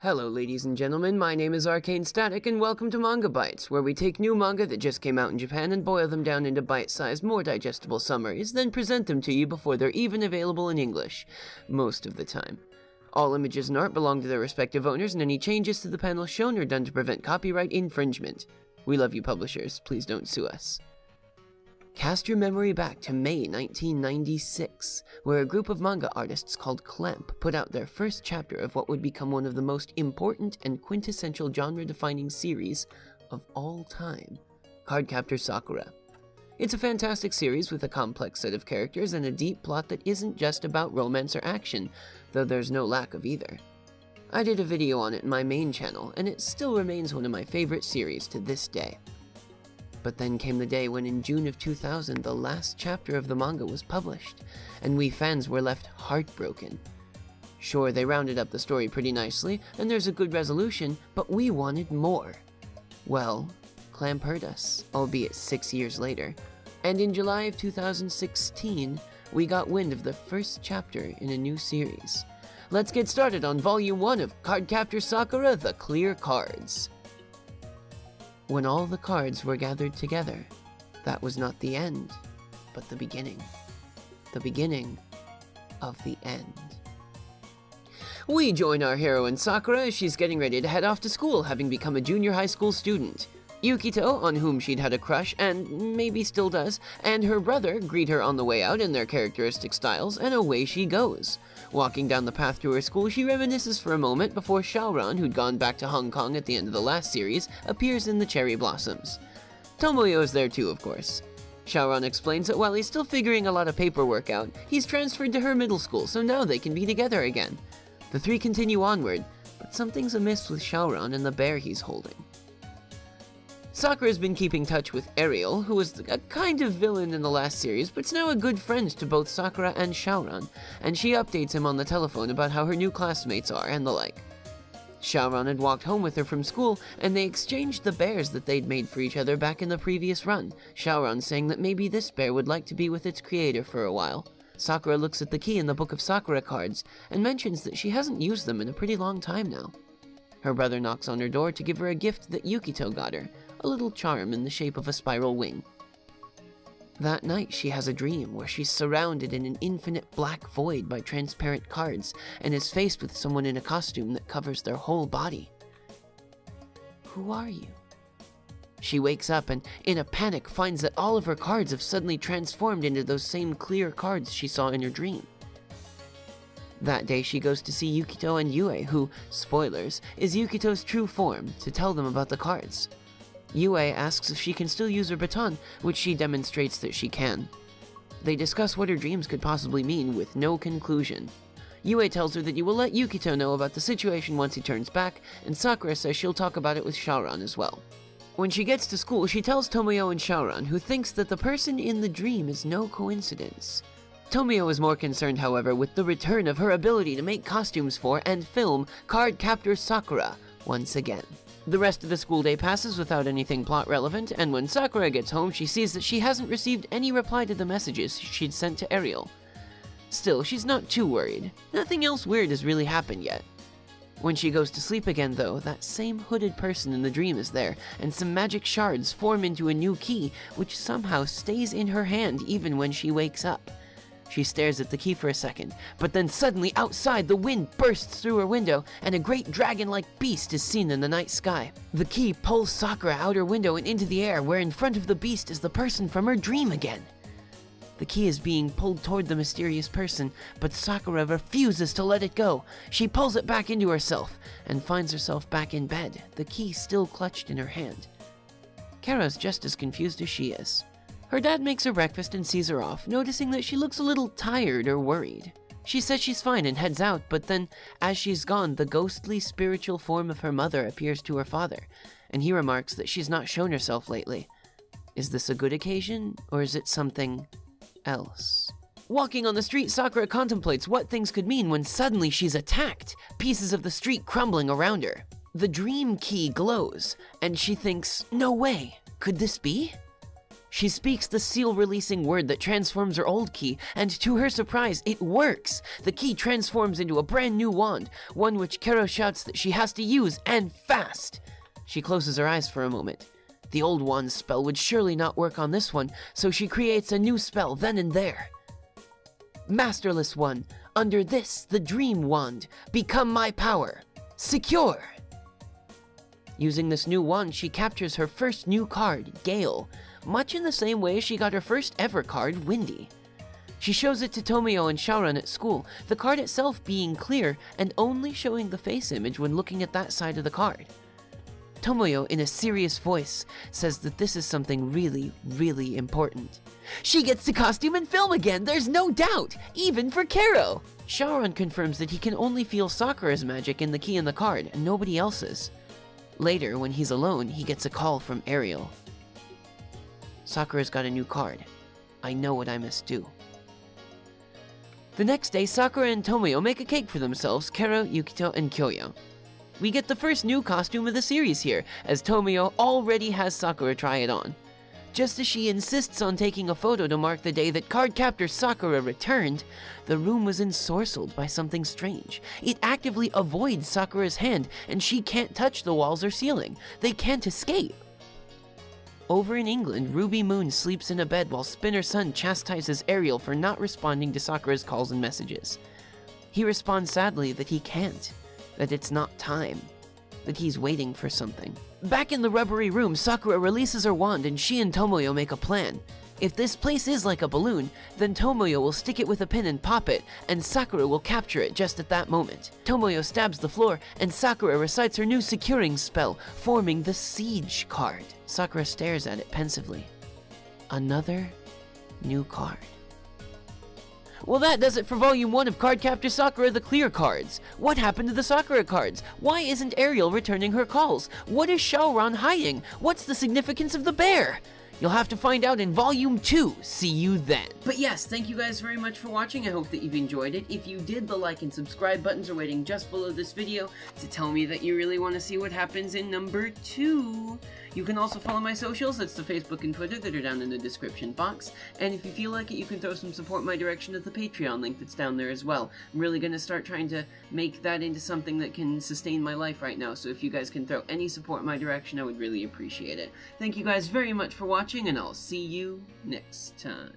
Hello ladies and gentlemen, my name is Arcane Static and welcome to MangaBites, where we take new manga that just came out in Japan and boil them down into bite-sized, more digestible summaries, then present them to you before they're even available in English, most of the time. All images and art belong to their respective owners, and any changes to the panel shown are done to prevent copyright infringement. We love you publishers, please don't sue us. Cast your memory back to May 1996, where a group of manga artists called Clamp put out their first chapter of what would become one of the most important and quintessential genre-defining series of all time, Card Captor Sakura. It's a fantastic series with a complex set of characters and a deep plot that isn't just about romance or action, though there's no lack of either. I did a video on it in my main channel, and it still remains one of my favorite series to this day. But then came the day when in June of 2000, the last chapter of the manga was published, and we fans were left heartbroken. Sure, they rounded up the story pretty nicely, and there's a good resolution, but we wanted more. Well, Clamp heard us, albeit 6 years later, and in July of 2016, we got wind of the first chapter in a new series. Let's get started on Volume 1 of Card Captor Sakura, The Clear Cards. When all the cards were gathered together, that was not the end, but the beginning. The beginning of the end. We join our heroine Sakura as she's getting ready to head off to school, having become a junior high school student. Yukito, on whom she'd had a crush, and maybe still does, and her brother greet her on the way out in their characteristic styles, and away she goes. Walking down the path to her school, she reminisces for a moment before Xiaoran, who'd gone back to Hong Kong at the end of the last series, appears in the cherry blossoms. Tomoyo is there too, of course. Xiaoran explains that while he's still figuring a lot of paperwork out, he's transferred to her middle school, so now they can be together again. The three continue onward, but something's amiss with Xiaoran and the bear he's holding. Sakura's been keeping touch with Ariel, who was a kind of villain in the last series, but's now a good friend to both Sakura and Xiaoran, and she updates him on the telephone about how her new classmates are and the like. Xiaoran had walked home with her from school, and they exchanged the bears that they'd made for each other back in the previous run, Xiaoran saying that maybe this bear would like to be with its creator for a while. Sakura looks at the key in the Book of Sakura cards, and mentions that she hasn't used them in a pretty long time now. Her brother knocks on her door to give her a gift that Yukito got her, a little charm in the shape of a spiral wing. That night, she has a dream where she's surrounded in an infinite black void by transparent cards and is faced with someone in a costume that covers their whole body. Who are you? She wakes up and, in a panic, finds that all of her cards have suddenly transformed into those same clear cards she saw in her dream. That day, she goes to see Yukito and Yue, who, spoilers, is Yukito's true form, to tell them about the cards. Yue asks if she can still use her baton, which she demonstrates that she can. They discuss what her dreams could possibly mean, with no conclusion. Yue tells her that you will let Yukito know about the situation once he turns back, and Sakura says she'll talk about it with Xiaoran as well. When she gets to school, she tells Tomoyo and Xiaoran, who thinks that the person in the dream is no coincidence. Tomoyo is more concerned, however, with the return of her ability to make costumes for and film Card Captor Sakura once again. The rest of the school day passes without anything plot relevant, and when Sakura gets home, she sees that she hasn't received any reply to the messages she'd sent to Ariel. Still, she's not too worried. Nothing else weird has really happened yet. When she goes to sleep again, though, that same hooded person in the dream is there, and some magic shards form into a new key, which somehow stays in her hand even when she wakes up. She stares at the key for a second, but then suddenly outside the wind bursts through her window and a great dragon-like beast is seen in the night sky. The key pulls Sakura out her window and into the air, where in front of the beast is the person from her dream again. The key is being pulled toward the mysterious person, but Sakura refuses to let it go. She pulls it back into herself and finds herself back in bed, the key still clutched in her hand. Kara's just as confused as she is. Her dad makes her breakfast and sees her off, noticing that she looks a little tired or worried. She says she's fine and heads out, but then, as she's gone, the ghostly spiritual form of her mother appears to her father, and he remarks that she's not shown herself lately. Is this a good occasion, or is it something else? Walking on the street, Sakura contemplates what things could mean when suddenly she's attacked, pieces of the street crumbling around her. The dream key glows, and she thinks, no way, could this be? She speaks the seal-releasing word that transforms her old key, and to her surprise, it works! The key transforms into a brand new wand, one which Kero shouts that she has to use, and fast! She closes her eyes for a moment. The old wand's spell would surely not work on this one, so she creates a new spell then and there. Masterless one, under this, the dream wand, become my power. Secure! Using this new wand, she captures her first new card, Gale, much in the same way she got her first ever card, Windy. She shows it to Tomoyo and Shaoran at school, the card itself being clear and only showing the face image when looking at that side of the card. Tomoyo, in a serious voice, says that this is something really, really important. She gets to costume and film again, there's no doubt, even for Kero! Shaoran confirms that he can only feel Sakura's magic in the key in the card, and nobody else's. Later, when he's alone, he gets a call from Ariel. Sakura's got a new card. I know what I must do. The next day, Sakura and Tomoyo make a cake for themselves, Kero, Yukito, and Kyoyo. We get the first new costume of the series here, as Tomoyo already has Sakura try it on. Just as she insists on taking a photo to mark the day that Card Captor Sakura returned, the room was ensorcelled by something strange. It actively avoids Sakura's hand, and she can't touch the walls or ceiling. They can't escape. Over in England, Ruby Moon sleeps in a bed while Spinner Sun chastises Ariel for not responding to Sakura's calls and messages. He responds sadly that he can't, that it's not time, that he's waiting for something. Back in the rubbery room, Sakura releases her wand and she and Tomoyo make a plan. If this place is like a balloon, then Tomoyo will stick it with a pin and pop it, and Sakura will capture it just at that moment. Tomoyo stabs the floor, and Sakura recites her new securing spell, forming the Siege card. Sakura stares at it pensively. Another new card. Well, that does it for Volume 1 of Card Captor Sakura the Clear Cards. What happened to the Sakura cards? Why isn't Ariel returning her calls? What is Shaoran hiding? What's the significance of the bear? You'll have to find out in Volume 2. See you then. But yes, thank you guys very much for watching. I hope that you've enjoyed it. If you did, the like and subscribe buttons are waiting just below this video to tell me that you really want to see what happens in number 2. You can also follow my socials, that's the Facebook and Twitter that are down in the description box, and if you feel like it, you can throw some support my direction at the Patreon link that's down there as well. I'm really going to start trying to make that into something that can sustain my life right now, so if you guys can throw any support my direction, I would really appreciate it. Thank you guys very much for watching, and I'll see you next time.